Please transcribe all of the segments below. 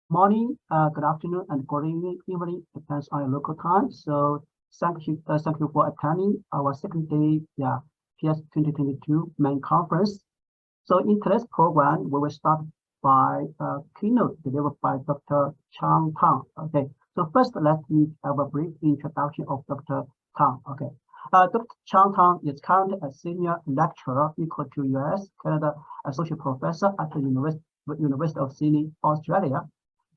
Morning, good afternoon, and good evening, depends on your local time. So thank you for attending our second day, PS 2022 main conference. So in today's program, we will start by a keynote delivered by Dr. Qiang Tang. Okay, so first let me have a brief introduction of Dr. Tang. Okay, Dr. Qiang Tang is currently a senior lecturer equal to US, Canada associate professor at the University of Sydney, Australia.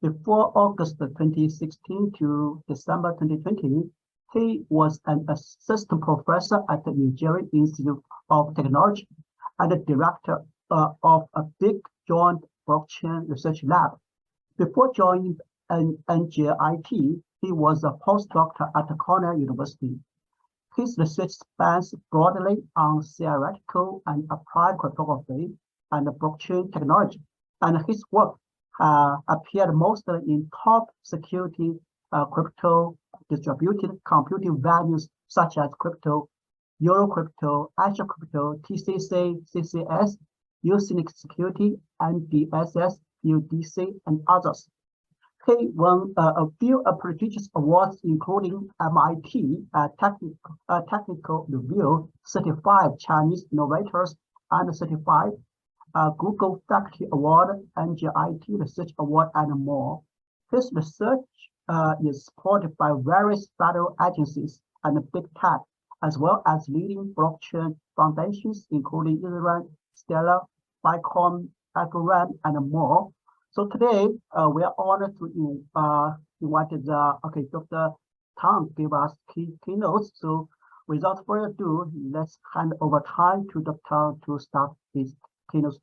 Before August 2016 to December 2020, he was an assistant professor at the NJIT Institute of Technology and the director of a big joint blockchain research lab. Before joining NJIT, he was a postdoc at Cornell University. His research spans broadly on theoretical and applied cryptography and blockchain technology, and his work appeared mostly in top security crypto distributed computing venues such as crypto, Eurocrypt, Asiacrypt, TCC, CCS, USENIX Security, NDSS, PODC, and others. He won a few prestigious awards, including MIT Technical Review, certified Chinese Innovators, and certified Google Faculty Award, NJIT Research Award, and more. His research is supported by various federal agencies and big tech, as well as leading blockchain foundations, including Ethereum, Stellar, Filecoin, Algorand, and more. So today, we are honored to invite Dr. Tang to give us keynotes. So without further ado, let's hand over time to Dr. Tang to start his keynote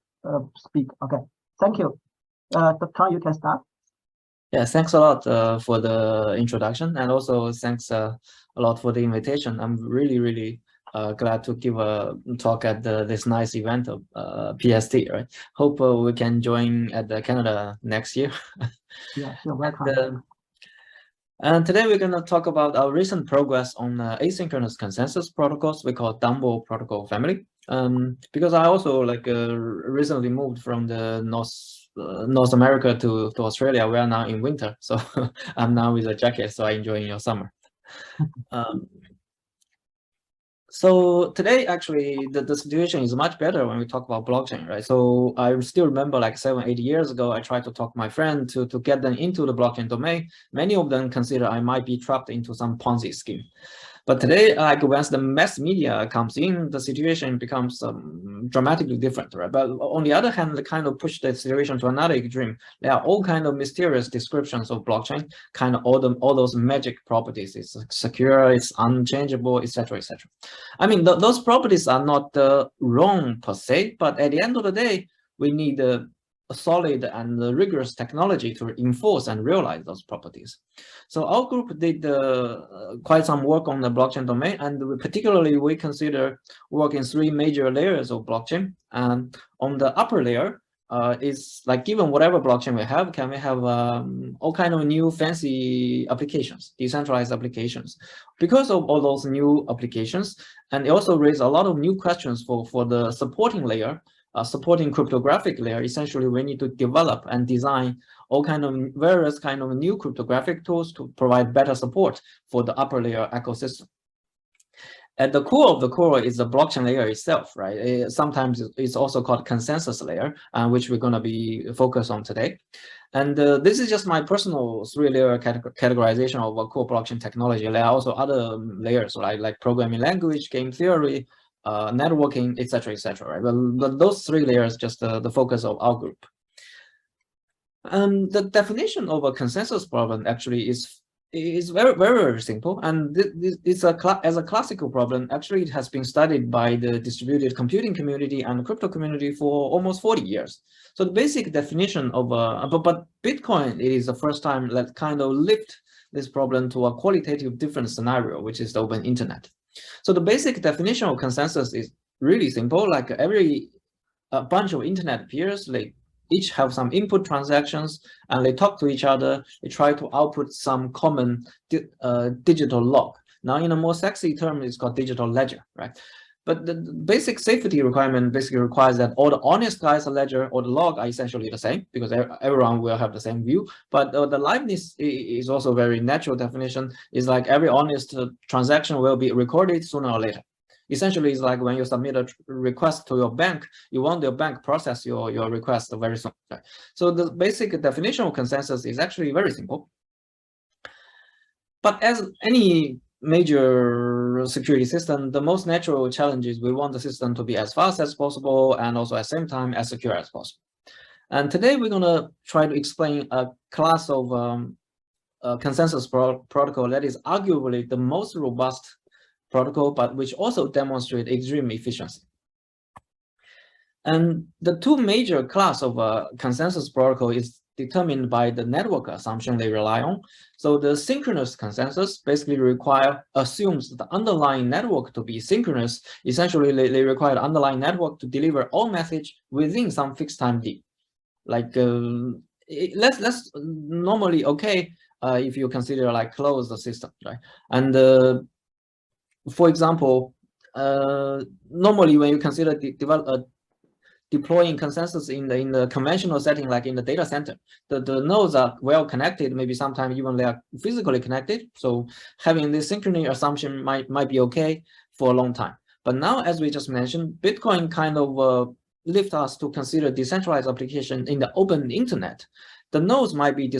speak. Okay, thank you. Dr. Tang, you can start. Yeah, thanks a lot for the introduction, and also thanks a lot for the invitation. I'm really glad to give a talk at this nice event of PST, right? Hope we can join at the Canada next year. Yeah, you're welcome. And today we're going to talk about our recent progress on asynchronous consensus protocols we call Dumbo protocol family. Because I also recently moved from the North America to Australia. We are now in winter, so I'm now with a jacket, so I enjoy your summer. So today, actually, the situation is much better when we talk about blockchain, right? So I still remember like 7-8 years ago, I tried to talk my friend to get them into the blockchain domain. Many of them consider I might be trapped into some Ponzi scheme. But today, like once the mass media comes in, the situation becomes dramatically different, right? But on the other hand, they kind of push the situation to another extreme. There are all kind of mysterious descriptions of blockchain, kind of all those magic properties. It's secure, it's unchangeable, etc., etc. I mean, those properties are not wrong per se, but at the end of the day, we need a solid and rigorous technology to enforce and realize those properties. So our group did quite some work on the blockchain domain, and particularly we consider work in 3 major layers of blockchain. And on the upper layer is like, given whatever blockchain we have, can we have all kind of new fancy applications, decentralized applications? Because of all those new applications, and it also raised a lot of new questions for the supporting layer, supporting cryptographic layer. Essentially, we need to develop and design all kind of various kind of new cryptographic tools to provide better support for the upper layer ecosystem. At the core of the core is the blockchain layer itself, right? Sometimes it's also called consensus layer, which we're going to be focused on today. And this is just my personal 3-layer categorization of a core blockchain technology. There are also other layers, right? Like programming language, game theory, networking, etc., etc. Right? But those 3 layers just the focus of our group. The definition of a consensus problem actually is very simple, and it's as a classical problem. Actually, it has been studied by the distributed computing community and the crypto community for almost 40 years. So the basic definition of but Bitcoin is the first time that kind of lift this problem to a qualitative different scenario, which is the open internet. So the basic definition of consensus is really simple. Like a bunch of internet peers, they each have some input transactions, and they talk to each other. They try to output some common digital log. Now, in a more sexy term, it's called digital ledger, right? But the basic safety requirement basically requires that all the honest guys ledger or the log are essentially the same, because everyone will have the same view. But the liveness is also a very natural definition. It's like every honest transaction will be recorded sooner or later. Essentially, it's like when you submit a request to your bank, you want your bank process your request very soon. Right? So the basic definition of consensus is actually very simple. But as any major security system, the most natural challenge is we want the system to be as fast as possible and also at the same time as secure as possible. And today we're going to try to explain a class of consensus protocol that is arguably the most robust protocol, but which also demonstrate extreme efficiency. And the two major class of consensus protocol is determined by the network assumption they rely on. So the synchronous consensus basically assumes the underlying network to be synchronous. Essentially, they require the underlying network to deliver all message within some fixed time d. Like let's normally okay if you consider like closed system, right? And for example, normally when you consider deploying consensus in the conventional setting, like in the data center, the nodes are well connected, maybe sometimes even they are physically connected. So having this synchrony assumption might be okay for a long time. But now, as we just mentioned, Bitcoin kind of lift us to consider decentralized application in the open internet. The nodes might be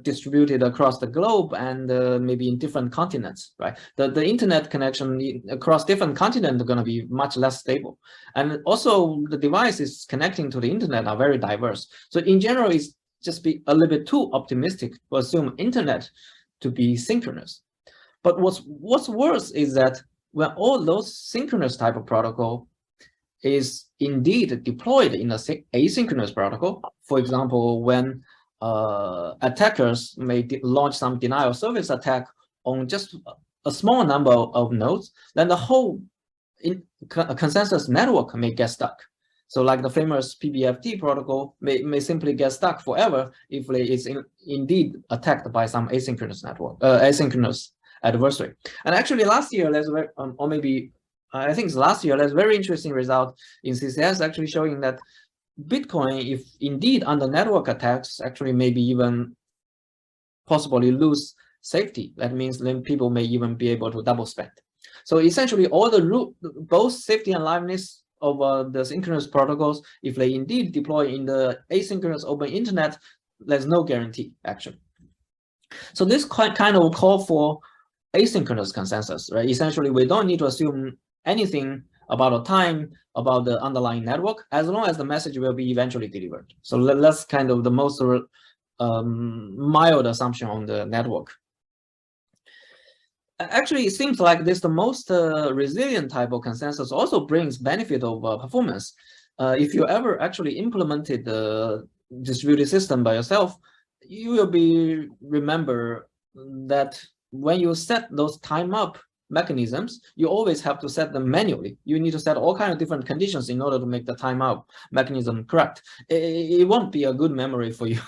distributed across the globe and maybe in different continents, right? The internet connection across different continents are going to be much less stable. And also the devices connecting to the internet are very diverse. So in general, it's just be a little bit too optimistic to assume internet to be synchronous. But what's worse is that when all those synchronous type of protocol is indeed deployed in a asynchronous protocol, for example, when attackers may launch some denial of service attack on just a small number of nodes, then the whole consensus network may get stuck. So like the famous PBFT protocol may simply get stuck forever if it is indeed attacked by some asynchronous network, asynchronous adversary. And actually last year, there's or maybe I think it's last year, there's a very interesting result in CCS actually showing that Bitcoin, if indeed under network attacks, actually maybe even possibly lose safety. That means then people may even be able to double spend. So essentially all the both safety and liveness of the synchronous protocols, if they indeed deploy in the asynchronous open internet, there's no guarantee actually. So this kind of call for asynchronous consensus, right? Essentially, we don't need to assume anything about the time, about the underlying network, as long as the message will be eventually delivered. So that's kind of the most mild assumption on the network. Actually, it seems like this the most resilient type of consensus also brings benefit of performance. If you ever actually implemented the distributed system by yourself, you will remember that when you set those time up mechanisms, you always have to set them manually. You need to set all kinds of different conditions in order to make the timeout mechanism correct. It won't be a good memory for you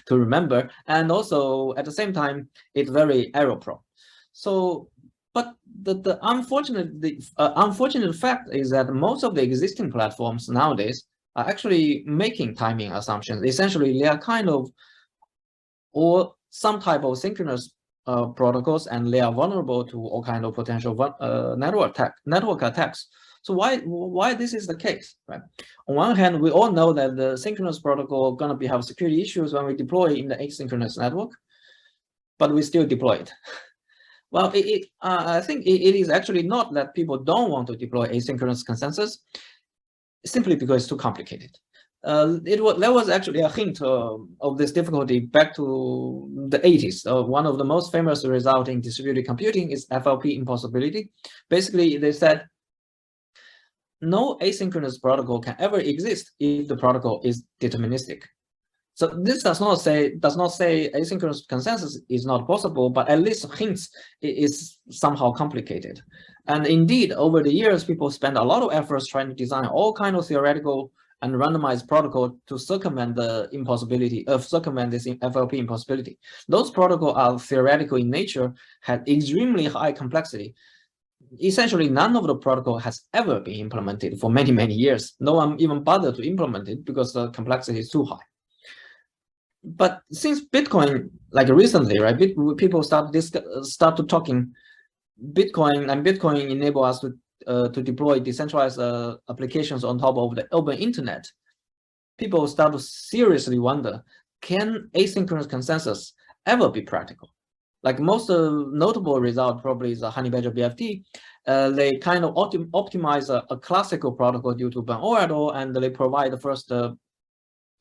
to remember. And also at the same time, it's very error prone. So, but the unfortunate fact is that most of the existing platforms nowadays are actually making timing assumptions. Essentially, they are kind of or some type of synchronous protocols, and they are vulnerable to all kind of potential network attacks. So why this is the case, right? On one hand, we all know that the synchronous protocol gonna have security issues when we deploy in the asynchronous network, but we still deploy it. Well, I think it is actually not that people don't want to deploy asynchronous consensus, simply because it's too complicated. There was actually a hint of this difficulty back to the 80s. One of the most famous results in distributed computing is FLP impossibility. Basically, they said no asynchronous protocol can ever exist if the protocol is deterministic. So this does not say asynchronous consensus is not possible, but at least hints it is somehow complicated. And indeed, over the years, people spend a lot of efforts trying to design all kinds of theoretical and randomized protocol to circumvent the impossibility of circumvent this FLP impossibility. Those protocols are theoretical in nature, had extremely high complexity. essentially none of the protocol has ever been implemented for many, many years. No one even bothered to implement it because the complexity is too high. But since Bitcoin, like recently, right, people start to talking Bitcoin, and Bitcoin enable us to deploy decentralized applications on top of the open internet. People start to seriously wonder, can asynchronous consensus ever be practical? Like most notable result probably is the HoneyBadger BFT. They kind of optimize a classical protocol due to Ban et al, and they provide the first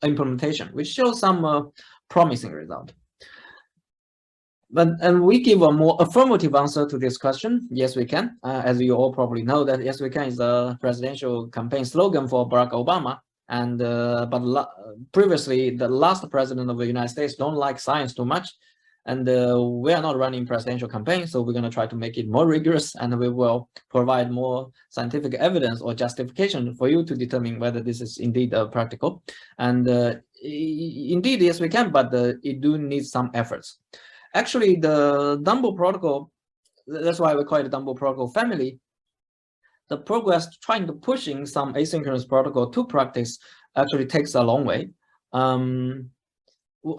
implementation, which shows some promising result. And we give a more affirmative answer to this question. Yes, we can. As you all probably know, that yes, we can is the presidential campaign slogan for Barack Obama. And previously, the last president of the United States don't like science too much. And we are not running presidential campaign, so we're going to try to make it more rigorous, and we will provide more scientific evidence or justification for you to determine whether this is indeed practical. And indeed, yes, we can, but it do need some efforts. Actually, the Dumbo protocol, that's why we call it the Dumbo protocol family. The progress trying to pushing some asynchronous protocol to practice actually takes a long way.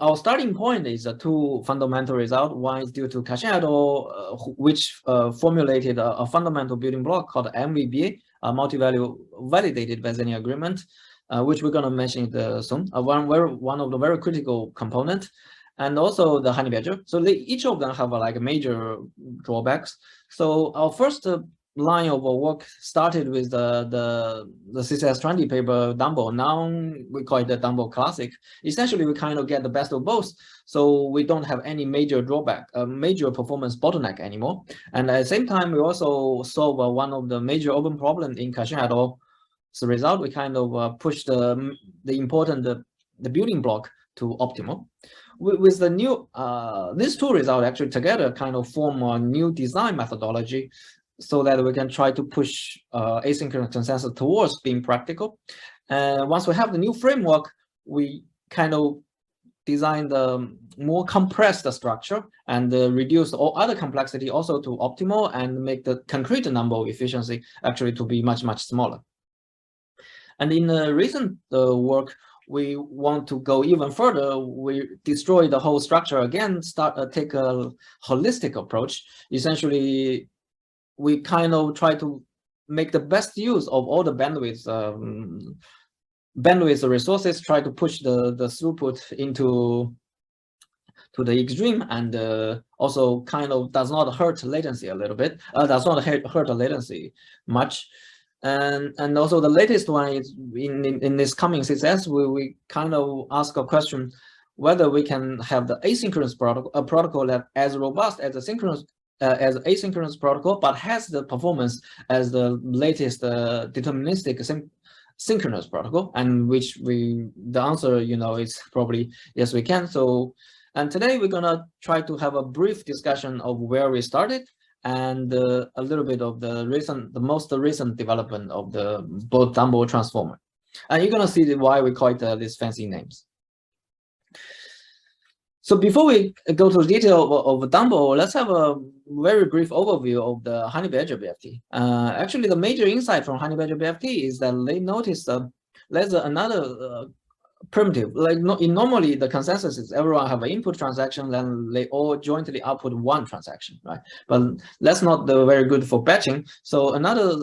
Our starting point is two fundamental results. One is due to Qiang et al, which formulated a fundamental building block called MVBA, a multi-value validated Byzantine agreement, which we're going to mention soon. One of the very critical components, and also the HoneyBadger. So each of them have like major drawbacks. So our first line of work started with the CCS20 paper Dumbo. Now we call it the Dumbo Classic. Essentially, we kind of get the best of both. So we don't have any major drawback, major performance bottleneck anymore. And at the same time, we also solve one of the major open problems in Qiang et al. So result, we kind of push the important the building block to optimal. With the new these two results actually together kind of form a new design methodology, so that we can try to push asynchronous consensus towards being practical. And once we have the new framework, we kind of design the more compressed structure and reduce all other complexity also to optimal, and make the concrete number of efficiency actually to be much, much smaller. And in the recent work, we want to go even further. We destroy the whole structure again, take a holistic approach. Essentially, we kind of try to make the best use of all the bandwidth resources, try to push the throughput into the extreme, and also kind of does not hurt latency a little bit, does not hurt the latency much. And also the latest one is in this coming CCS, we kind of ask a question whether we can have the asynchronous protocol that as robust as a synchronous as asynchronous protocol, but has the performance as the latest deterministic synchronous protocol, and which the answer, is probably yes, we can. So, and today we're gonna try to have a brief discussion of where we started, and a little bit of the most recent development of the both Dumbo transformer, and you're gonna see why we call it these fancy names. So before we go to the detail of Dumbo, let's have a very brief overview of the HoneyBadger BFT. Actually, the major insight from HoneyBadger BFT is that they noticed there's another primitive. Like normally the consensus is everyone have an input transaction, then they all jointly output one transaction, right? But that's not very good for batching. So another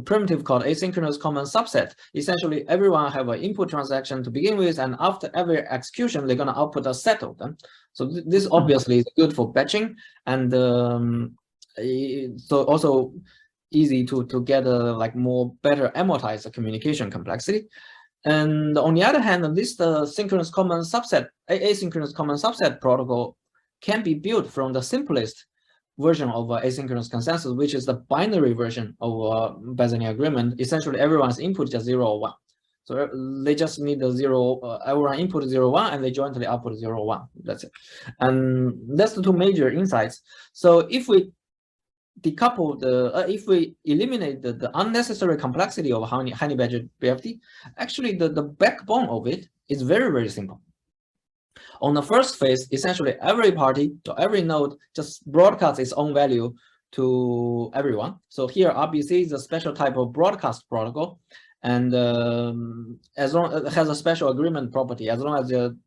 primitive called asynchronous common subset. Essentially, everyone have an input transaction to begin with, and after every execution, they're going to output a set of them. So this obviously is good for batching, and so also easy to get a better amortize the communication complexity. And on the other hand, this synchronous common subset, asynchronous common subset protocol can be built from the simplest version of asynchronous consensus, which is the binary version of Byzantine agreement. Essentially, everyone's input just 0 or 1. So they just need the 0, everyone input 0, 1, and they jointly output 0, 1. That's it. And that's the two major insights. So if we decouple if we eliminate the unnecessary complexity of HoneyBadger BFT, actually the backbone of it is very, very simple. On the first phase, essentially every party or every node just broadcasts its own value to everyone. So here RBC is a special type of broadcast protocol, and as long as it has a special agreement property, as long as the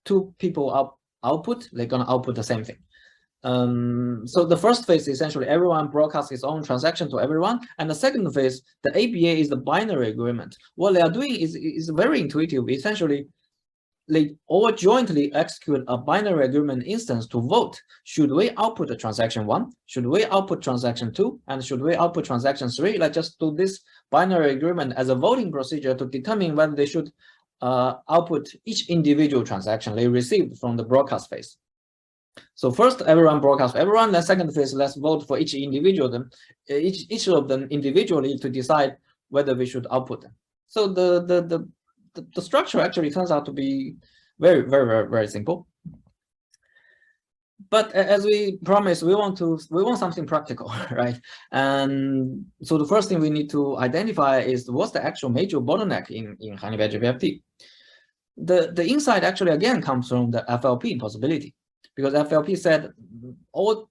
two people output, they're gonna output the same thing. So the first phase, essentially everyone broadcasts its own transaction to everyone, and the second phase, the ABA, is the binary agreement. What they are doing is very intuitive. Essentially, they all jointly execute a binary agreement instance to vote. Should we output the transaction 1? Should we output transaction 2? And should we output transaction 3? Let's just do this binary agreement as a voting procedure to determine whether they should output each individual transaction they received from the broadcast phase. So first, everyone broadcasts everyone. Then second phase, let's vote for each individual. Each of them individually to decide whether we should output them. So the structure actually turns out to be very simple. But as we promised, we want something practical, right? And so the first thing we need to identify is what's the actual major bottleneck in HoneyBadger BFT. The insight actually again comes from the FLP possibility, because FLP said all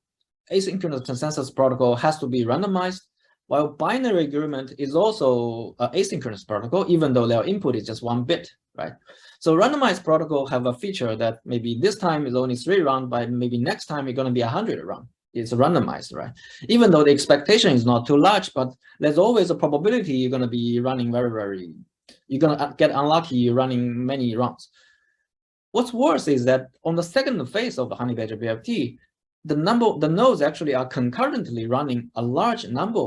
asynchronous consensus protocol has to be randomized, while binary agreement is also an asynchronous protocol, even though their input is just 1 bit, right? So randomized protocol have a feature that maybe this time is only 3 rounds, but maybe next time it's going to be 100 rounds. It's randomized, right? Even though the expectation is not too large, but there's always a probability you're going to be running you're going to get unlucky running many rounds. What's worse is that on the second phase of the HoneyBadger BFT, the nodes actually are concurrently running a large number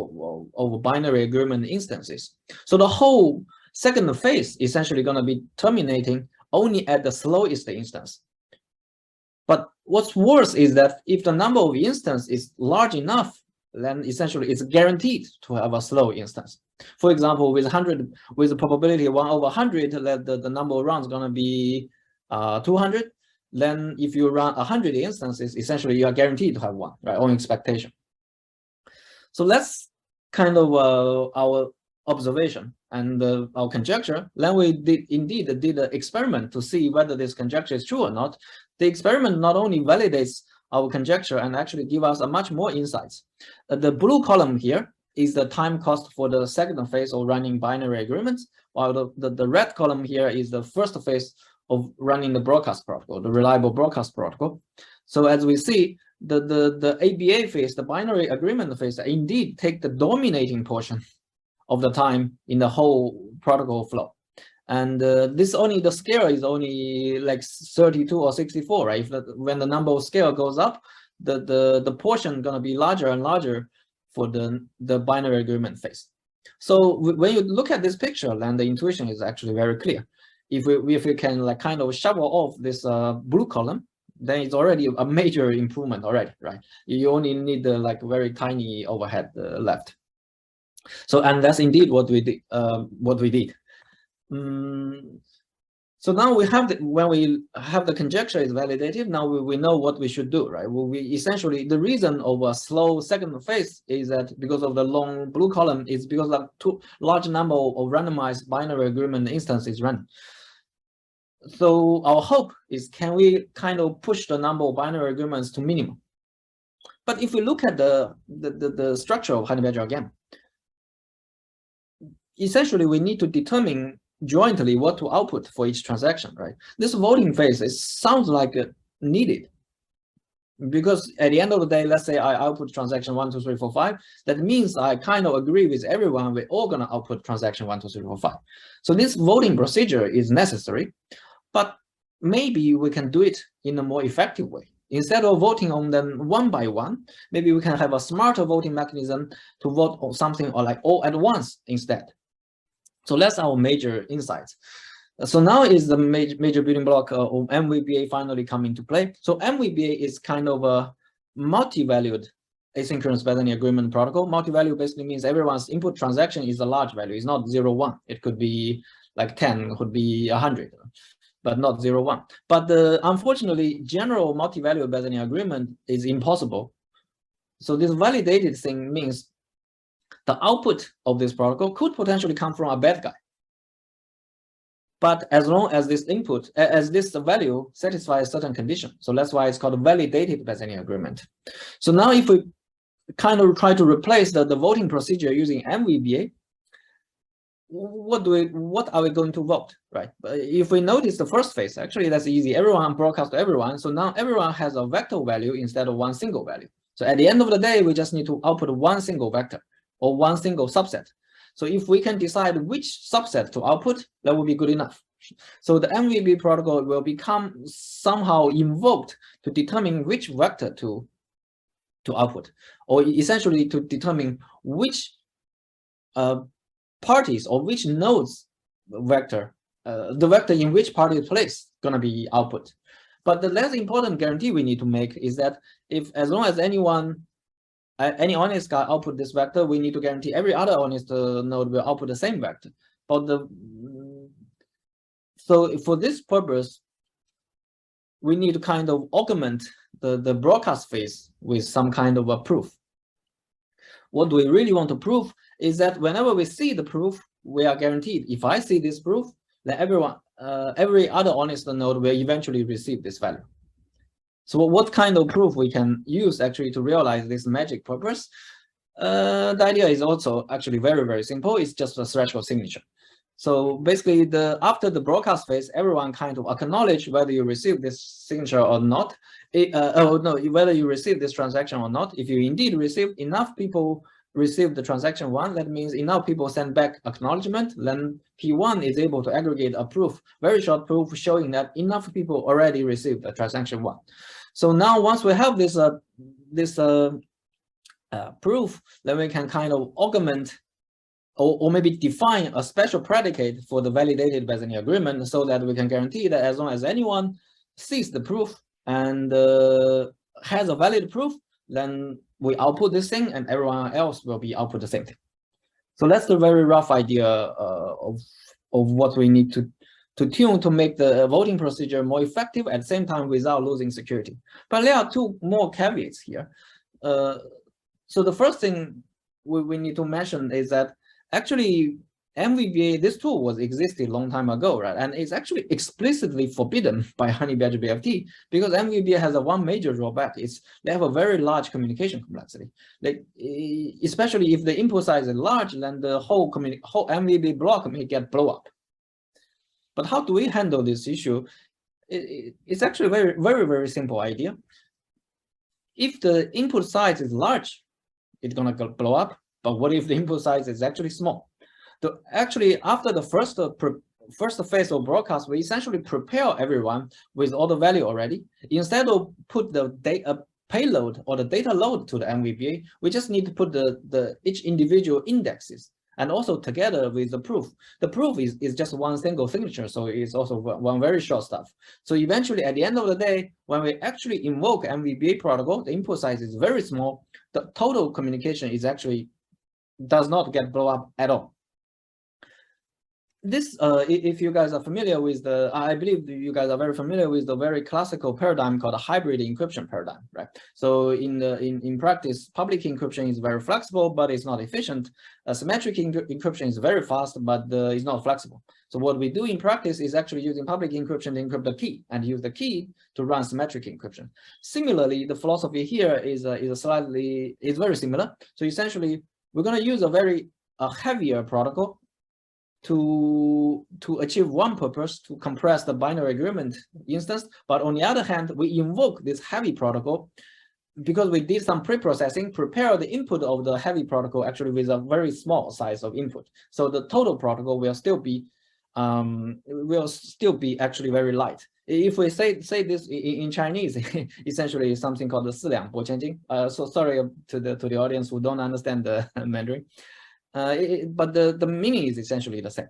of binary agreement instances. So the whole second phase is essentially going to be terminating only at the slowest instance. But what's worse is that if the number of instances is large enough, then essentially it's guaranteed to have a slow instance. For example, with the probability of 1/100, that the number of rounds is going to be 200. Then if you run 100 instances, essentially you are guaranteed to have 1, right, on expectation. So that's kind of our observation and our conjecture. Then we did an experiment to see whether this conjecture is true or not. The experiment not only validates our conjecture and actually give us a much more insights. The blue column here is the time cost for the second phase of running binary agreements, while the red column here is the first phase of running the broadcast protocol, the reliable broadcast protocol. So as we see, the ABA phase, the binary agreement phase, indeed take the dominating portion of the time in the whole protocol flow. And the scale is only like 32 or 64, right? When the number of scale goes up, the portion gonna be larger and larger for the binary agreement phase. So when you look at this picture, then the intuition is actually very clear. If we can like kind of shovel off this blue column, then it's already a major improvement already, right? You only need the like very tiny overhead left. So, and that's indeed what we did. So now we have when we have the conjecture is validated, now we know what we should do, right? We essentially, the reason of a slow second phase is that because of the long blue column is because of too large number of randomized binary agreement instances run. So our hope is, can we kind of push the number of binary agreements to minimum? But if we look at the structure of HoneyBadger again, essentially we need to determine jointly what to output for each transaction, right? This voting phase, it sounds like needed, because at the end of the day, let's say I output transaction 1, 2, 3, 4, 5. That means I kind of agree with everyone. We're all gonna output transaction 1, 2, 3, 4, 5. So this voting procedure is necessary, but maybe we can do it in a more effective way. Instead of voting on them one by one, maybe we can have a smarter voting mechanism to vote on something or like all at once instead. So that's our major insights. So now is the major building block of MVBA finally come into play. So MVBA is kind of a multi-valued asynchronous Bethany agreement protocol. Multi-value basically means everyone's input transaction is a large value. It's not 0, 1. It could be like 10, it could be 100, but not 0, 1. But unfortunately, general multi-value Bethany agreement is impossible. So this validated thing means the output of this protocol could potentially come from a bad guy. But as long as this input, as this value satisfies certain condition, so that's why it's called a validated Bethany agreement. So now if we kind of try to replace the voting procedure using MVBA, what are we going to vote, right? But if we notice the first phase, actually that's easy. Everyone broadcast to everyone. So now everyone has a vector value instead of one single value. So at the end of the day, we just need to output one single vector or one single subset. So if we can decide which subset to output, that will be good enough. So the MVB protocol will become somehow invoked to determine which vector to output, or essentially to determine which parties or which nodes vector, the vector in which party place gonna be output. But the less important guarantee we need to make is that if as long as any honest guy output this vector, we need to guarantee every other honest node will output the same vector. But so for this purpose, we need to kind of augment the broadcast phase with some kind of a proof. What we really want to prove is that whenever we see the proof, we are guaranteed. If I see this proof, then every other honest node will eventually receive this value. So what kind of proof we can use actually to realize this magic purpose? The idea is also actually very, very simple. It's just a threshold signature. So basically, after the broadcast phase, everyone kind of acknowledge whether you receive this signature or not. Whether you receive this transaction or not. If you indeed receive, enough people receive the transaction 1, that means enough people send back acknowledgement, then P1 is able to aggregate a proof, very short proof showing that enough people already received the transaction 1. So now once we have this proof, then we can kind of augment or maybe define a special predicate for the validated Byzantine agreement so that we can guarantee that as long as anyone sees the proof and has a valid proof, then we output this thing and everyone else will be output the same thing. So that's the very rough idea of what we need to tune to make the voting procedure more effective at the same time without losing security. But there are two more caveats here. So the first thing we need to mention is that actually MVBA, this tool was existed a long time ago, right? And it's actually explicitly forbidden by HoneyBadger BFT because MVBA has one major drawback. They have a very large communication complexity. Like, especially if the input size is large, then the whole MVBA block may get blow up. But how do we handle this issue? It's actually a very, very, very simple idea. If the input size is large, it's gonna blow up. But what if the input size is actually small? So actually, after the first phase of broadcast, we essentially prepare everyone with all the value already. Instead of put the data payload or the data load to the MVBA, we just need to put the each individual indexes and also together with the proof. The proof is just one single signature, so it's also one very short stuff. So eventually, at the end of the day, when we actually invoke MVBA protocol, the input size is very small. The total communication is actually does not get blow up at all. This, if you guys are familiar with I believe you guys are very familiar with the very classical paradigm called a hybrid encryption paradigm, right? So in practice, public encryption is very flexible, but it's not efficient. Symmetric encryption is very fast, but it's not flexible. So what we do in practice is actually using public encryption to encrypt the key and use the key to run symmetric encryption. Similarly, the philosophy here is very similar. So essentially, we're going to use a heavier protocol to achieve one purpose, to compress the binary agreement instance. But on the other hand, we invoke this heavy protocol because we did some pre-processing, prepare the input of the heavy protocol actually with a very small size of input. So the total protocol will still be actually very light. If we say this in Chinese, essentially it's something called the 四两拨千斤. So sorry to the audience who don't understand the Mandarin. But the meaning is essentially the same.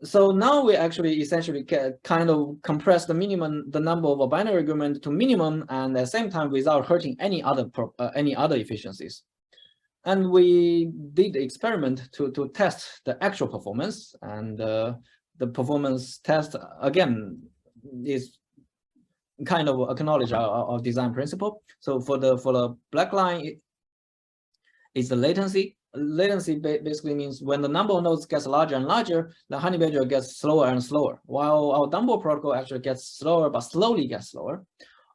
So now we actually essentially kind of compress the number of a binary agreement to minimum, and at the same time without hurting any other efficiencies. And we did the experiment to test the actual performance, and the performance test again is kind of acknowledge our design principle. So for the black line, it's the latency. Latency basically means when the number of nodes gets larger and larger, the HoneyBadger gets slower and slower, while our Dumbo protocol actually gets slower, but slowly gets slower.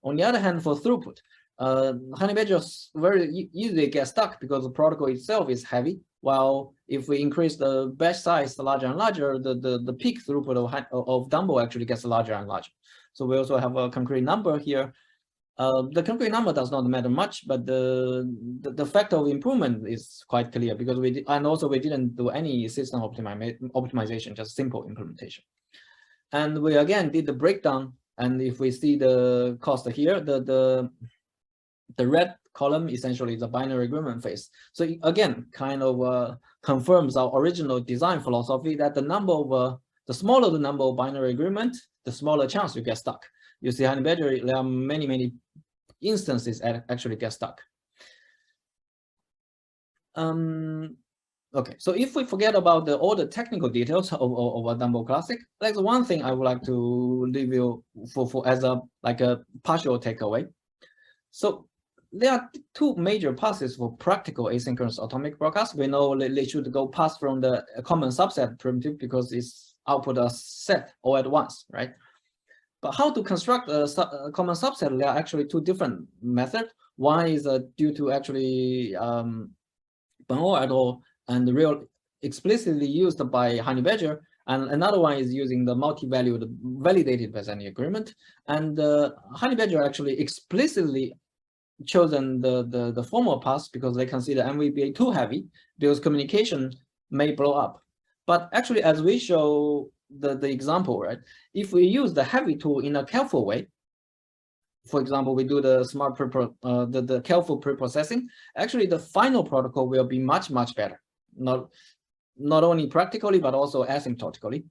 On the other hand, for throughput, HoneyBadger very easily gets stuck because the protocol itself is heavy. While if we increase the batch size larger and larger, the peak throughput of Dumbo actually gets larger and larger. So we also have a concrete number here. The concrete number does not matter much, but the factor of improvement is quite clear because we didn't do any system optimization, just simple implementation. And we again did the breakdown, and if we see the cost here, the red column essentially is the binary agreement phase. So again, kind of confirms our original design philosophy that the smaller the number of binary agreement, the smaller chance you get stuck. You see, HoneyBadger, there are many instances that actually get stuck. Okay, so if we forget about all the technical details of a Dumbo Classic, that's one thing I would like to leave you for as a partial takeaway. So there are two major passes for practical asynchronous atomic broadcast. We know they should go pass from the common subset primitive because it's output a set all at once, right? But how to construct a common subset? There are actually two different methods. One is due to actually Bonneau et al. And the real explicitly used by HoneyBadger, and another one is using the multi-valued validated Bassani agreement. And HoneyBadger actually explicitly chosen the former path because they consider MVBA too heavy because communication may blow up. But actually, as we show the example, right? If we use the heavy tool in a careful way, for example, we do the smart the careful preprocessing, actually the final protocol will be much better. Not only practically but also asymptotically.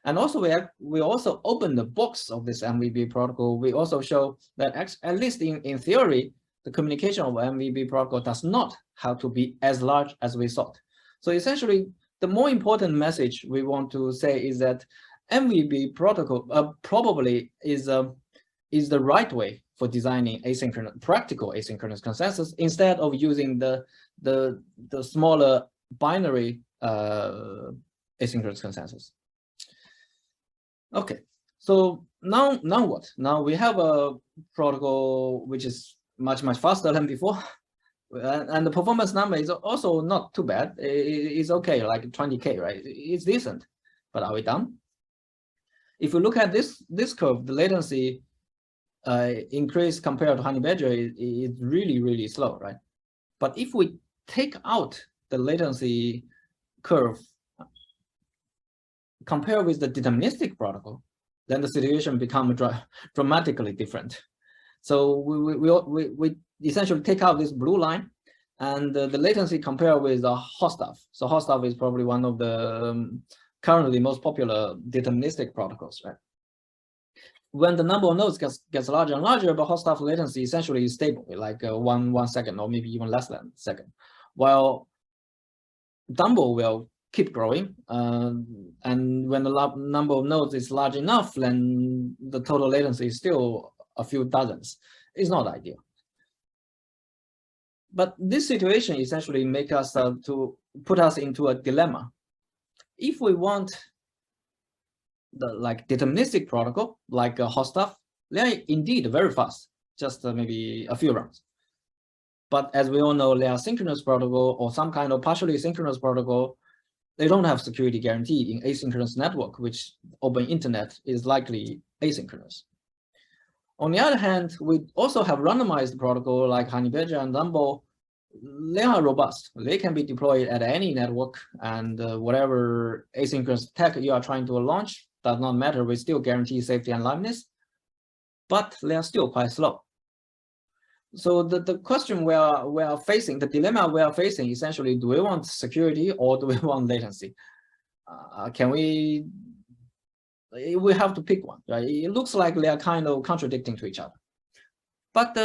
And also we also open the box of this MVB protocol. We also show that at least in theory, the communication of MVB protocol does not have to be as large as we thought. So essentially, the more important message we want to say is that MVB protocol probably is the right way for designing practical asynchronous consensus instead of using the smaller binary asynchronous consensus. Okay, so now what? Now we have a protocol which is much faster than before, and the performance number is also not too bad. It's okay, like 20K, right? It's decent, but are we done? If we look at this curve, the latency increase compared to HoneyBadger is really slow, right? But if we take out the latency curve compared with the deterministic protocol, then the situation becomes dramatically different. So we essentially take out this blue line, and the latency compared with the hot stuff. So hot stuff is probably one of the currently most popular deterministic protocols, right? When the number of nodes gets larger and larger, but hot stuff latency essentially is stable, like 1 second or maybe even less than a second. While Dumbo will keep growing, and when the number of nodes is large enough, then the total latency is still a few dozens. It's not ideal. But this situation essentially make us to put us into a dilemma. If we want the deterministic protocol, like hot stuff, they're indeed very fast, just maybe a few rounds. But as we all know, they are synchronous protocol or some kind of partially synchronous protocol. They don't have security guarantee in asynchronous network, which open internet is likely asynchronous. On the other hand, we also have randomized protocol like HoneyBadger and Dumbo. They are robust. They can be deployed at any network, and whatever asynchronous tech you are trying to launch does not matter. We still guarantee safety and liveness, but they are still quite slow. So the question we are facing, the dilemma we are facing, essentially, do we want security or do we want latency? We have to pick one, right? It looks like they are kind of contradicting to each other. But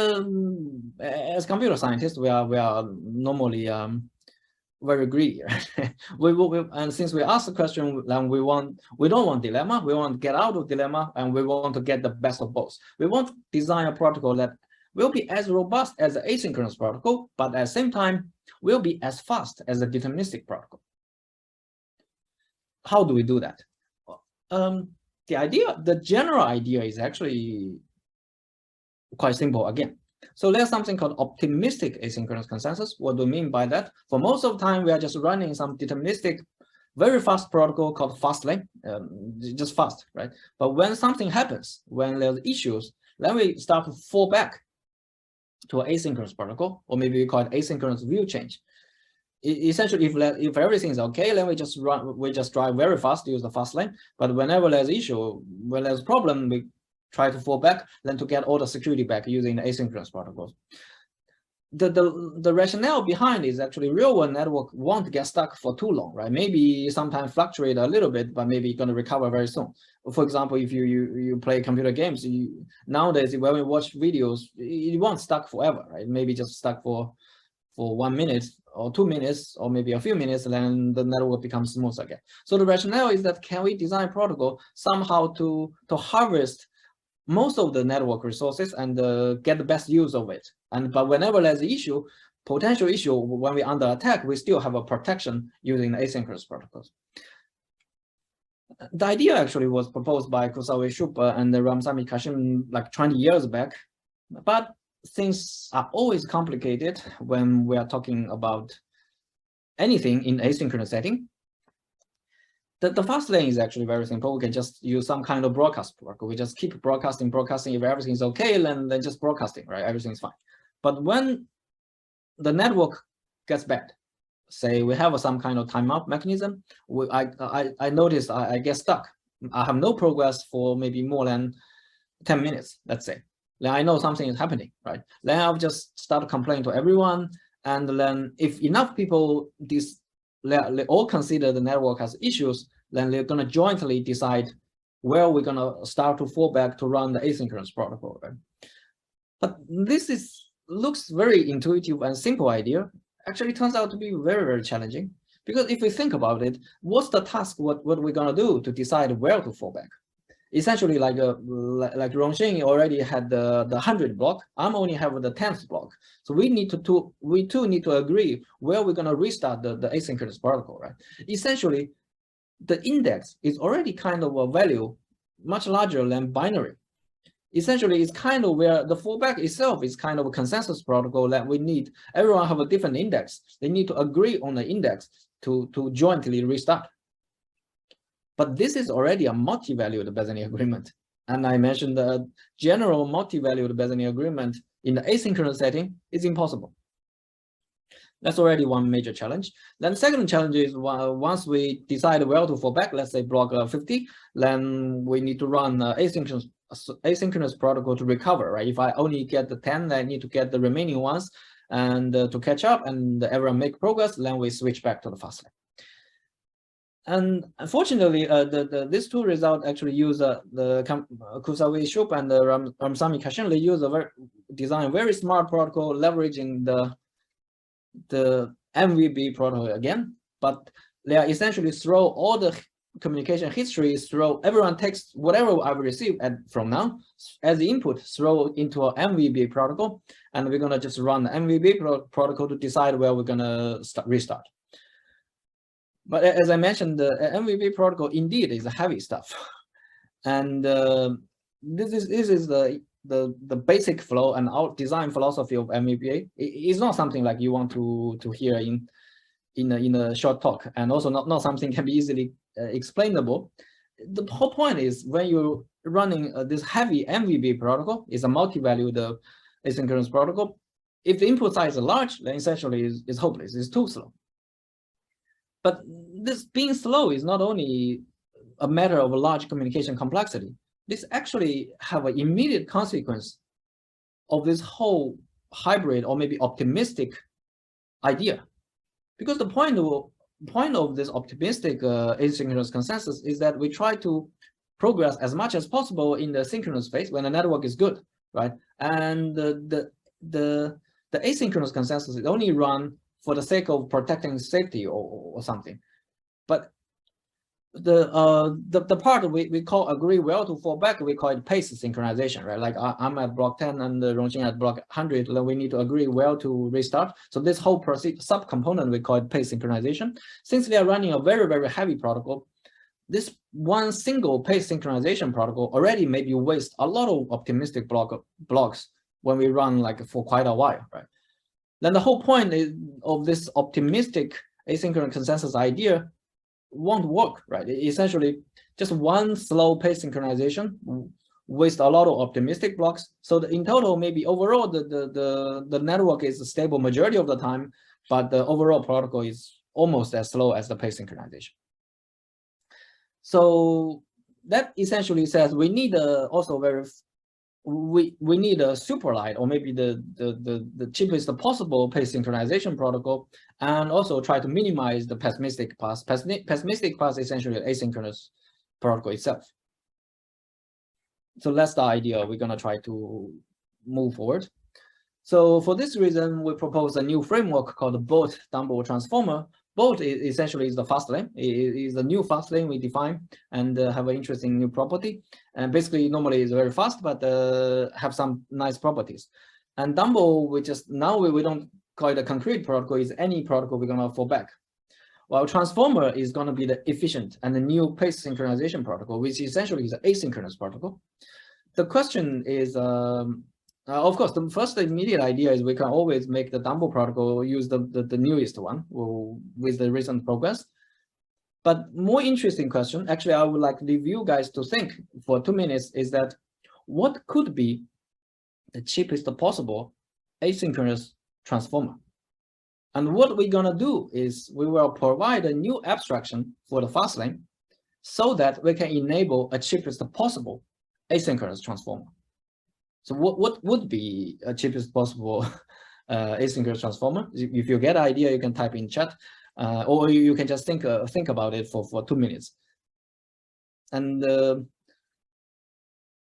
as computer scientists, we are normally very greedy. And since we ask the question, then we don't want dilemma. We want to get out of dilemma, and we want to get the best of both. We want to design a protocol that will be as robust as the asynchronous protocol, but at the same time will be as fast as the deterministic protocol. How do we do that? The general idea is actually quite simple again. So there's something called optimistic asynchronous consensus. What do we mean by that? For most of the time, we are just running some deterministic, very fast protocol called fastlane, just fast, right? But when something happens, when there's issues, then we start to fall back to an asynchronous protocol, or maybe we call it asynchronous view change. Essentially, if everything is okay, then we just drive very fast, use the fast lane. But whenever there's issue, when there's a problem, we try to fall back, then to get all the security back using the asynchronous protocols. The rationale behind is actually real world network won't get stuck for too long, right? Maybe sometimes fluctuate a little bit, but maybe going to recover very soon. For example, if you play computer games, nowadays when we watch videos, it won't stuck forever, right? Maybe just stuck for 1 minute or 2 minutes, or maybe a few minutes, and then the network becomes smooth again. So the rationale is that can we design protocol somehow to harvest most of the network resources and get the best use of it. But whenever there's an issue, potential issue, when we're under attack, we still have a protection using the asynchronous protocols. The idea actually was proposed by Kusawa Shupa and Ramsamy Kashin like 20 years back, but things are always complicated when we are talking about anything in asynchronous setting. The fast lane is actually very simple. We can just use some kind of broadcast protocol. We just keep broadcasting. If everything's okay, then just broadcasting, right? Everything's fine. But when the network gets bad, say we have some kind of timeout mechanism, I notice I get stuck. I have no progress for maybe more than 10 minutes, let's say. Then I know something is happening, right? Then I'll just start complaining to everyone. And then if enough people they all consider the network has issues, then they're going to jointly decide where we're going to start to fall back to run the asynchronous protocol, right? But this looks very intuitive and simple idea. Actually turns out to be very, very challenging, because if we think about it, what's the task, what we're going to do to decide where to fall back? Essentially, like Rongxing already had the 100 block, I'm only have the 10th block. So we too need to agree where we're going to restart the asynchronous protocol, right? Essentially, the index is already kind of a value much larger than binary. Essentially, it's kind of where the fallback itself is kind of a consensus protocol that we need. Everyone have a different index. They need to agree on the index to jointly restart. But this is already a multi-valued Bazani agreement. And I mentioned the general multi-valued Bazani agreement in the asynchronous setting is impossible. That's already one major challenge. Then the second challenge is once we decide where to fall back, let's say block 50, then we need to run asynchronous protocol to recover, right? If I only get the 10, then I need to get the remaining ones and to catch up and everyone make progress, then we switch back to the fast lane. And unfortunately, these two results actually use the Kusawa Shup and the Ramsamy Kashin. They use design very smart protocol leveraging the MVB protocol again, but they are essentially throw all the communication history, everyone takes whatever I've received from now as the input, throw into an MVB protocol, and we're gonna just run the MVB protocol to decide where we're gonna restart. But as I mentioned, the MVB protocol indeed is a heavy stuff, and this is the basic flow and our design philosophy of MVBA. It's not something like you want to hear in a short talk, and also not something can be easily explainable. The whole point is when you're running this heavy MVB protocol, is a multi-valued asynchronous protocol. If the input size is large, then essentially is hopeless. It's too slow. But this being slow is not only a matter of a large communication complexity. This actually have an immediate consequence of this whole hybrid or maybe optimistic idea. Because the point of this optimistic asynchronous consensus is that we try to progress as much as possible in the synchronous phase when the network is good, right? And the asynchronous consensus is only run for the sake of protecting safety or something. But the part we call agree where to fall back, we call it pace synchronization, right? Like I'm at block 10 and Rongxing at block 100, then we need to agree where to restart. So this whole sub-component, we call it pace synchronization. Since we are running a very, very heavy protocol, this one single pace synchronization protocol already maybe waste a lot of optimistic blocks when we run like for quite a while, right? Then the whole point of this optimistic asynchronous consensus idea won't work, right? Essentially, just one slow pace synchronization with a lot of optimistic blocks. So in total, maybe overall the network is a stable majority of the time, but the overall protocol is almost as slow as the pace synchronization. So that essentially says we need also we need a super light, or maybe the cheapest possible pace synchronization protocol, and also try to minimize the pessimistic path. Pessimistic path is essentially an asynchronous protocol itself. So that's the idea we're going to try to move forward. So for this reason, we propose a new framework called the BOLT Dumbo transformer. BOLT essentially is the fastlane. It is a new fastlane we define and have an interesting new property. And basically, normally it's very fast, but have some nice properties. And Dumbo, we don't call it a concrete protocol. It's any protocol we're going to fall back. While transformer is going to be the efficient and the new pace synchronization protocol, which essentially is an asynchronous protocol. The question is, of course, the first immediate idea is we can always make the Dumbo protocol use the newest one with the recent progress. But more interesting question, actually, I would like to leave you guys to think for 2 minutes, is that what could be the cheapest possible asynchronous transformer? And what we're going to do is we will provide a new abstraction for the fastlane so that we can enable a cheapest possible asynchronous transformer. So what would be a cheapest possible asynchronous transformer? If you get an idea, you can type in chat, or you can just think about it for 2 minutes. And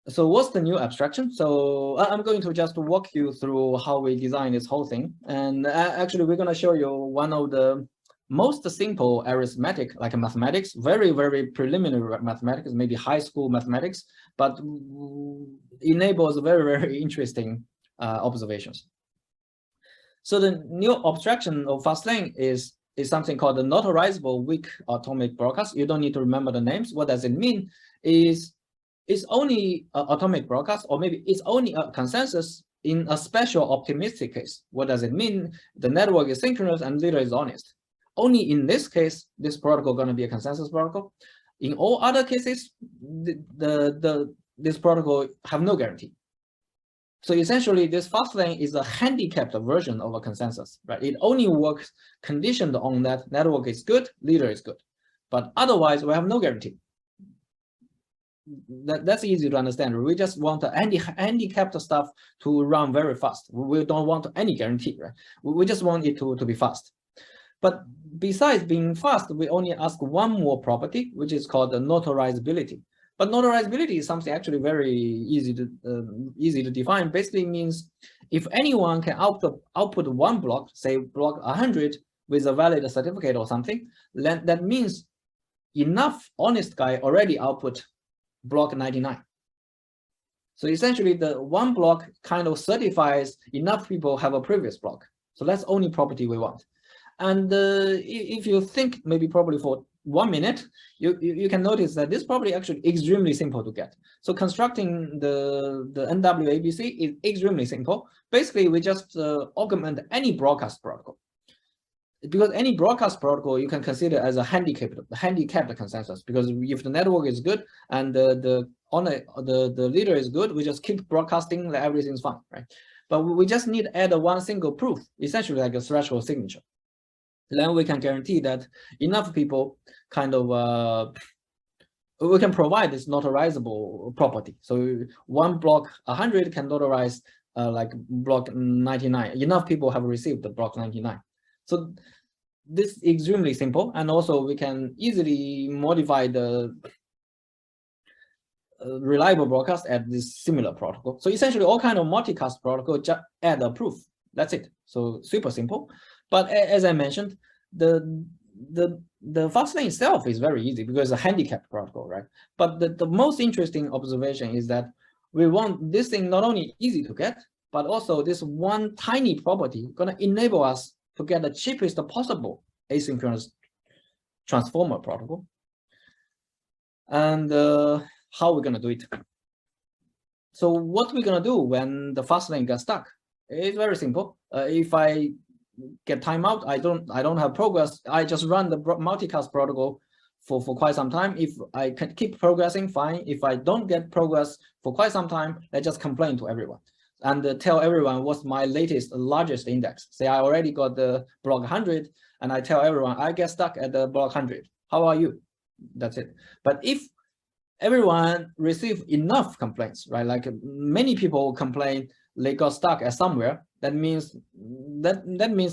so what's the new abstraction? So I'm going to just walk you through how we design this whole thing. And actually, we're going to show you one of the most simple arithmetic, like mathematics, very, very preliminary mathematics, maybe high school mathematics, but enables very, very interesting observations. So the new abstraction of fastlane is something called the notarizable weak atomic broadcast. You don't need to remember the names. What does it mean? It's only atomic broadcast, or maybe it's only a consensus in a special optimistic case. What does it mean? The network is synchronous and leader is honest. Only in this case, this protocol is going to be a consensus protocol. In all other cases, this protocol have no guarantee. So essentially, this fastlane is a handicapped version of a consensus, right? It only works conditioned on that network is good, leader is good. But otherwise, we have no guarantee. That's easy to understand. We just want the handicapped stuff to run very fast. We don't want any guarantee, right? We just want it to be fast. But besides being fast, we only ask one more property, which is called the notarizability. But notarizability is something actually very easy to define. Basically means if anyone can output one block, say block 100 with a valid certificate or something, then that means enough honest guy already output block 99. So essentially the one block kind of certifies enough people have a previous block. So that's the only property we want. And if you think maybe probably for 1 minute, you can notice that this probably actually extremely simple to get. So constructing the NWABC is extremely simple. Basically, we just augment any broadcast protocol. Because any broadcast protocol you can consider as a handicapped consensus, because if the network is good and the leader is good, we just keep broadcasting like everything's fine, right? But we just need to add one single proof, essentially like a threshold signature. Then we can guarantee that enough people kind of we can provide this notarizable property. So one block 100 can notarize like block 99. Enough people have received the block 99. So this is extremely simple, and also we can easily modify the reliable broadcast at this similar protocol. So essentially, all kind of multicast protocol just add a proof. That's it. So super simple. But as I mentioned, the fastlane itself is very easy because it's a handicapped protocol, right? But the most interesting observation is that we want this thing not only easy to get, but also this one tiny property going to enable us to get the cheapest possible asynchronous transformer protocol. And how we're going to do it. So what we're gonna do when the fast lane gets stuck? It's very simple. If I get timeout, I don't have progress. I just run the multicast protocol for quite some time. If I can keep progressing, fine. If I don't get progress for quite some time, I just complain to everyone and tell everyone what's my largest index. Say I already got the block 100, and I tell everyone I get stuck at the block 100. How are you? That's it. But if everyone receive enough complaints, right? Like many people complain they got stuck at somewhere. That means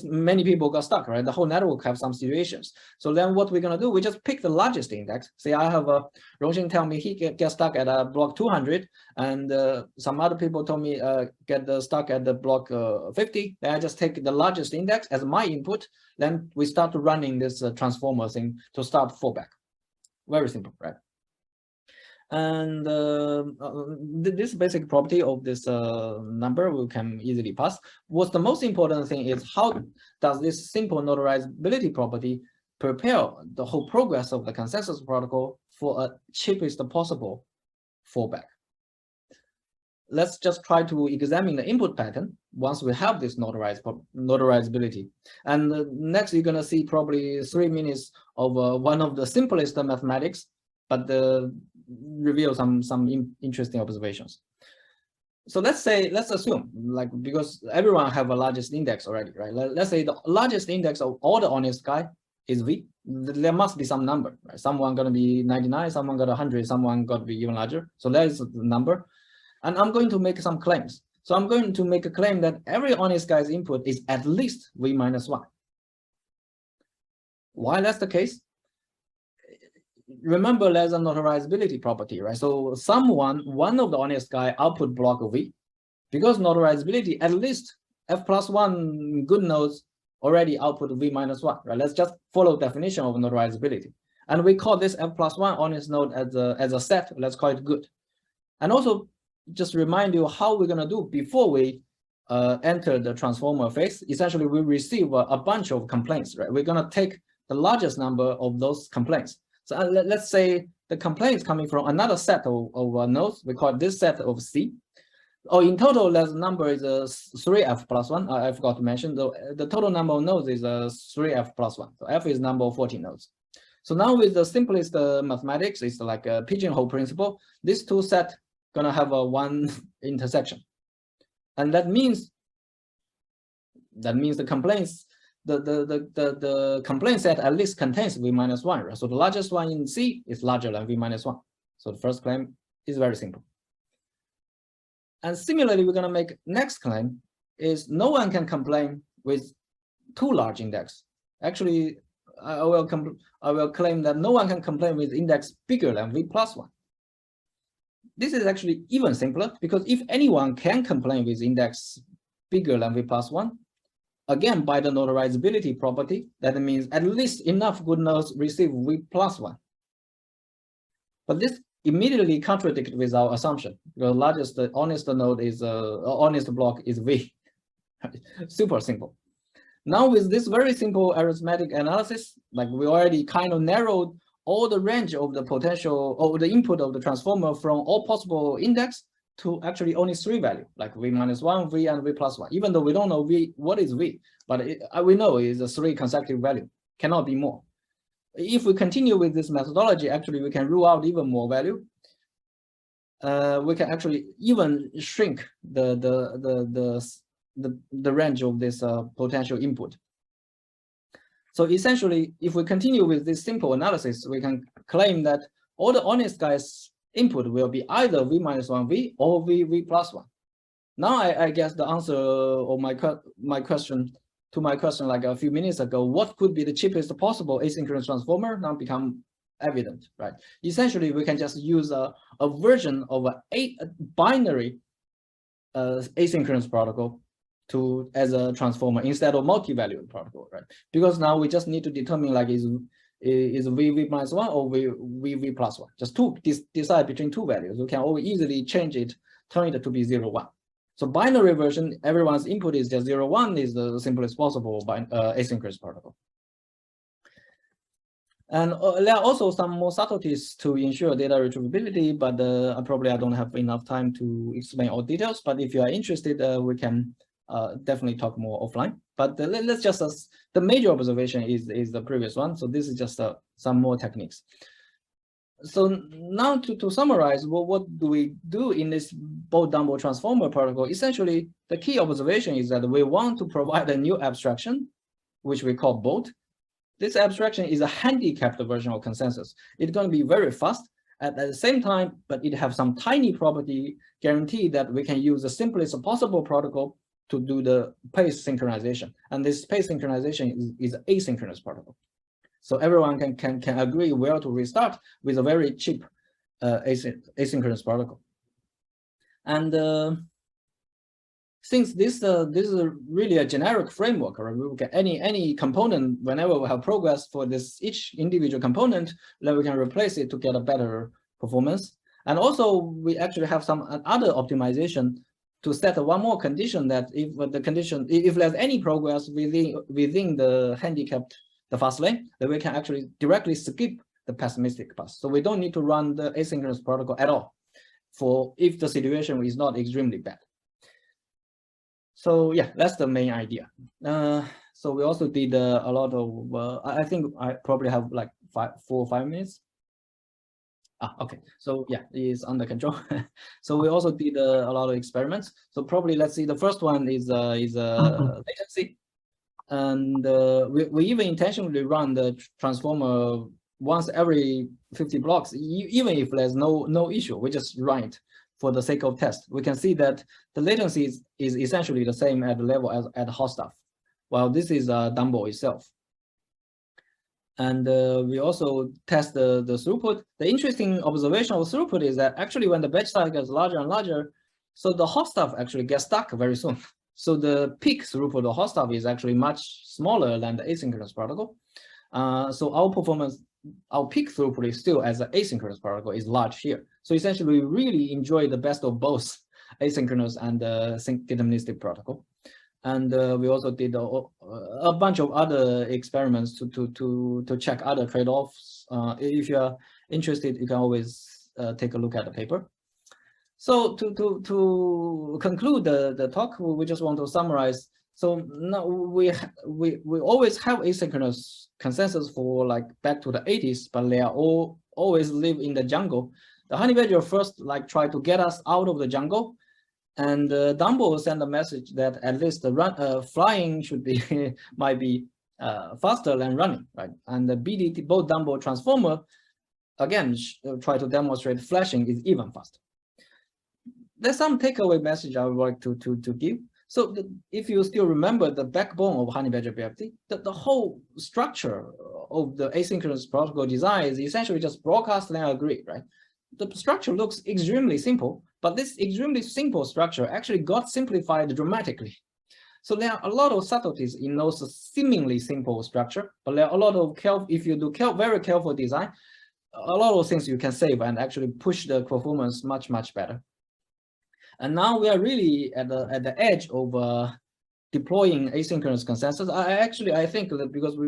many people got stuck, right? The whole network have some situations. So then what we're gonna do? We just pick the largest index. Say I have a Rongxing tell me he get stuck at a block 200, and some other people told me get stuck at the block 50. Then I just take the largest index as my input. Then we start running this transformer thing to start fallback. Very simple, right? And this basic property of this number we can easily pass. What's the most important thing is how does this simple notarizability property prepare the whole progress of the consensus protocol for a cheapest possible fallback. Let's just try to examine the input pattern once we have this notarizability. And next, you're going to see probably 3 minutes of one of the simplest mathematics, but reveal some interesting observations. So let's assume, like, because everyone have a largest index already, right? Let's say the largest index of all the honest guy is V. There must be some number, right? Someone going to be 99, someone got 100, someone got to be even larger. So that is the number. And I'm going to make some claims. So I'm going to make a claim that every honest guy's input is at least V minus 1. Why that's the case? Remember, there's a notarizability property, right? So one of the honest guy output block of V, because notarizability, at least F+1 good nodes already output V minus 1, right? Let's just follow definition of notarizability. And we call this F+1 honest node as a set. Let's call it good. And also just remind you how we're going to do before we enter the transformer phase. Essentially, we receive a bunch of complaints, right? We're going to take the largest number of those complaints. So let's say the complaints coming from another set of nodes. We call this set of C. Oh, in total, the number is 3F+1. I forgot to mention the total number of nodes is 3F+1. So F is number of 14 nodes. So now with the simplest mathematics, it's like a pigeonhole principle. These two sets gonna have a one intersection, and that means the complaints. The complaint set at least contains V minus 1, right? So the largest one in C is larger than V minus 1. So the first claim is very simple. And similarly, we're going to make next claim is no one can complain with too large index. Actually, I will claim that no one can complain with index bigger than V plus 1. This is actually even simpler, because if anyone can complain with index bigger than V plus 1, again, by the notarizability property, that means at least enough good nodes receive V plus 1. But this immediately contradicts with our assumption. The largest honest node is honest block is V. Super simple. Now with this very simple arithmetic analysis, like we already kind of narrowed all the range of the potential or the input of the transformer from all possible index to actually only 3 values, like V minus 1, V, and V plus 1. Even though we don't know V, what is V, but we know it's a 3 consecutive value, cannot be more. If we continue with this methodology, actually we can rule out even more value. We can actually even shrink the range of this potential input. So essentially, if we continue with this simple analysis, we can claim that all the honest guys' input will be either V minus 1V or V plus 1. Now I guess the answer of my question like a few minutes ago, what could be the cheapest possible asynchronous transformer, now become evident, right? Essentially, we can just use a version of a binary asynchronous protocol as a transformer instead of multi-value protocol, right? Because now we just need to determine like is V minus 1 or V plus 1, just to decide between 2 values. We can always easily change it, turn it to be 0, 1. So binary version, everyone's input is just 0, 1 is the simplest possible asynchronous protocol. And there are also some more subtleties to ensure data retrievability, but probably I don't have enough time to explain all details. But if you are interested, we can definitely talk more offline. But let's just, the major observation is the previous one. So this is just some more techniques. So now to summarize, what do we do in this Dumbo transformer protocol? Essentially, the key observation is that we want to provide a new abstraction, which we call BOT. This abstraction is a handicapped version of consensus. It's going to be very fast at the same time, but it has some tiny property guarantee that we can use the simplest possible protocol to do the pace synchronization. And this pace synchronization is asynchronous protocol. So everyone can agree where to restart with a very cheap asynchronous protocol. And since this is really a generic framework, right? We can any component, whenever we have progress for each individual component, then we can replace it to get a better performance. And also we actually have some other optimization to set one more condition, that if there's any progress within the handicapped, the fast lane, then we can actually directly skip the pessimistic path. So we don't need to run the asynchronous protocol at all if the situation is not extremely bad. So yeah, that's the main idea. So we also did a lot of, I think I probably have like 4 or 5 minutes. Okay, so yeah, it is under control. So we also did a lot of experiments. So probably let's see, the first one is latency. And we even intentionally run the transformer once every 50 blocks, even if there's no issue, we just run it for the sake of test. We can see that the latency is essentially the same at the level as at hot stuff, while this is Dumbo itself. And we also test the throughput. The interesting observation of throughput is that actually when the batch size gets larger and larger, so the hot stuff actually gets stuck very soon. So the peak throughput of hot stuff is actually much smaller than the asynchronous protocol. So our peak throughput is still, as an asynchronous protocol, is large here. So essentially, we really enjoy the best of both asynchronous and deterministic protocol. And we also did a bunch of other experiments to check other trade-offs. If you're interested, you can always take a look at the paper. So to conclude the talk, we just want to summarize. So now we always have asynchronous consensus for like back to the 80s, but they are always live in the jungle. The HoneyBadger first tried to get us out of the jungle, and Dumbo sent a message that at least the flying should be might be faster than running, right? And the BDT, both Dumbo transformer, again try to demonstrate flashing is even faster. There's some takeaway message I would like to give. So if you still remember the backbone of HoneyBadger BFT, the whole structure of the asynchronous protocol design is essentially just broadcast then agree, right? The structure looks extremely simple, but this extremely simple structure actually got simplified dramatically. So there are a lot of subtleties in those seemingly simple structure, but there are a lot of if you do very careful design, a lot of things you can save and actually push the performance much better. And now we are really at the edge of deploying asynchronous consensus. I think that because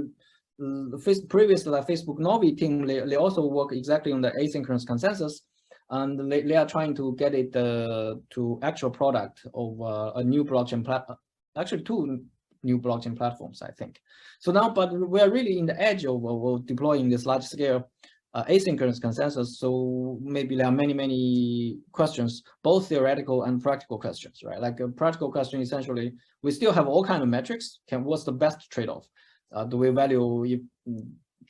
previously the Facebook Novi team, they also work exactly on the asynchronous consensus, and they are trying to get it to actual product of a new blockchain platform, actually 2 new blockchain platforms, I think. So now, but we are really in the edge of deploying this large scale asynchronous consensus. So maybe there are many questions, both theoretical and practical questions, right? Like a practical question, essentially, we still have all kinds of metrics. What's the best trade-off? Do we value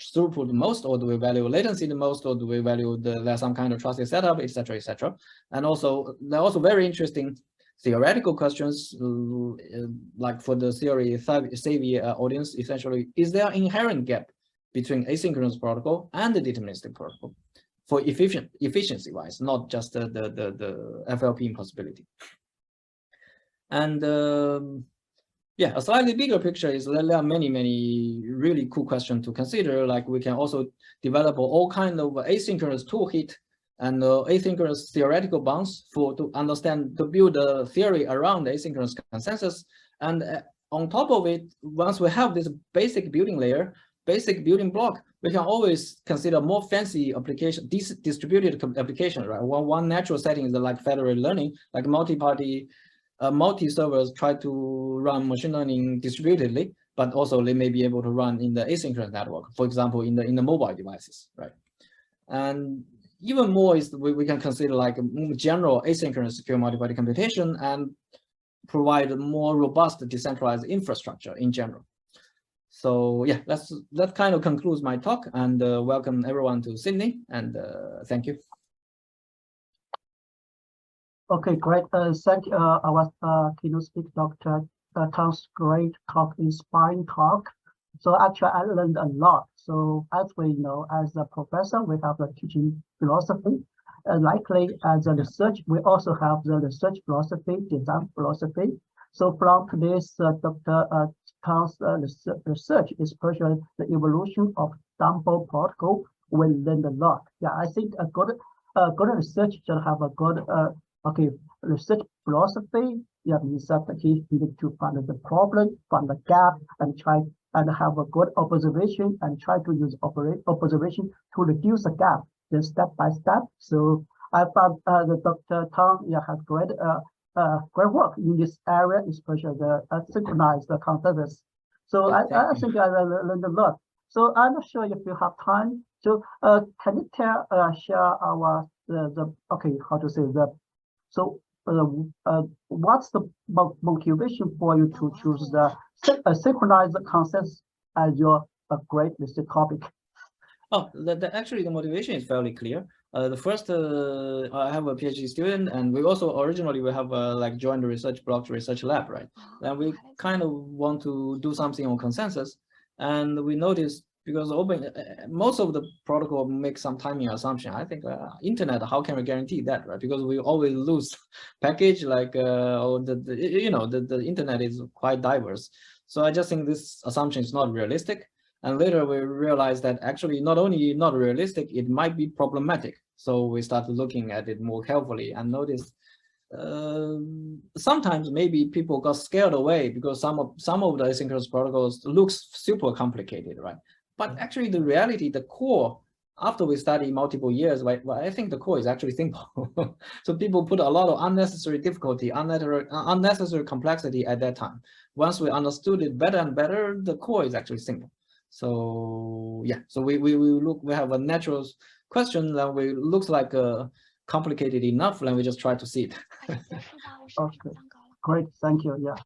throughput the most, or do we value latency the most, or do we value there's some kind of trusted setup, etc., etc.? And also, there are also very interesting theoretical questions, like for the theory savvy audience, essentially, is there an inherent gap between asynchronous protocol and the deterministic protocol for efficiency-wise, not just the FLP impossibility? And yeah, a slightly bigger picture is there are many really cool questions to consider. Like we can also develop all kind of asynchronous toolkit and asynchronous theoretical bounds to build a theory around asynchronous consensus. And on top of it, once we have this basic building layer, basic building block, we can always consider more fancy application, distributed application, right? One natural setting is like federated learning, like multi-party, multi-servers try to run machine learning distributedly, but also they may be able to run in the asynchronous network, for example, in the mobile devices, right? And even more is we can consider like a general asynchronous secure multi-party computation and provide a more robust decentralized infrastructure in general. So yeah, that kind of concludes my talk, and welcome everyone to Sydney, and thank you. Okay, great. Thank you, our keynote speaker, Dr. Tang's great talk, inspiring talk. So actually, I learned a lot. So as we know, as a professor, we have the teaching philosophy. Likely, as a research, we also have the research philosophy, design philosophy. So from today's Dr. Tang's research, especially the evolution of Dumbo protocol, we learned a lot. Yeah, I think a good research should have a good research philosophy. Yeah, means that he needed to find the problem, find the gap, and try and have a good observation and try to use observation to reduce the gap, then step by step. So I found the Dr. Tang has great work in this area, especially the synchronized consensus. So I think I learned a lot. So I'm not sure if you have time. So can you share our what's the motivation for you to choose the synchronized consensus as your great research topic? Oh, actually the motivation is fairly clear. The first, I have a PhD student, and we also originally we have like joined the research block research lab, right? And we kind of want to do something on consensus, and we noticed because most of the protocol make some timing assumption. I think internet, how can we guarantee that, right? Because we always lose package, like or the internet is quite diverse. So I just think this assumption is not realistic. And later we realized that actually not only not realistic, it might be problematic. So we started looking at it more carefully and noticed sometimes maybe people got scared away because some of the asynchronous protocols looks super complicated, right? But actually the reality, the core, after we study multiple years, right, I think the core is actually simple. So people put a lot of unnecessary difficulty, unnecessary complexity at that time. Once we understood it better and better, the core is actually simple. So yeah, so we have a natural question that looks like complicated enough, and we just try to see it. Okay, great, thank you. Yeah,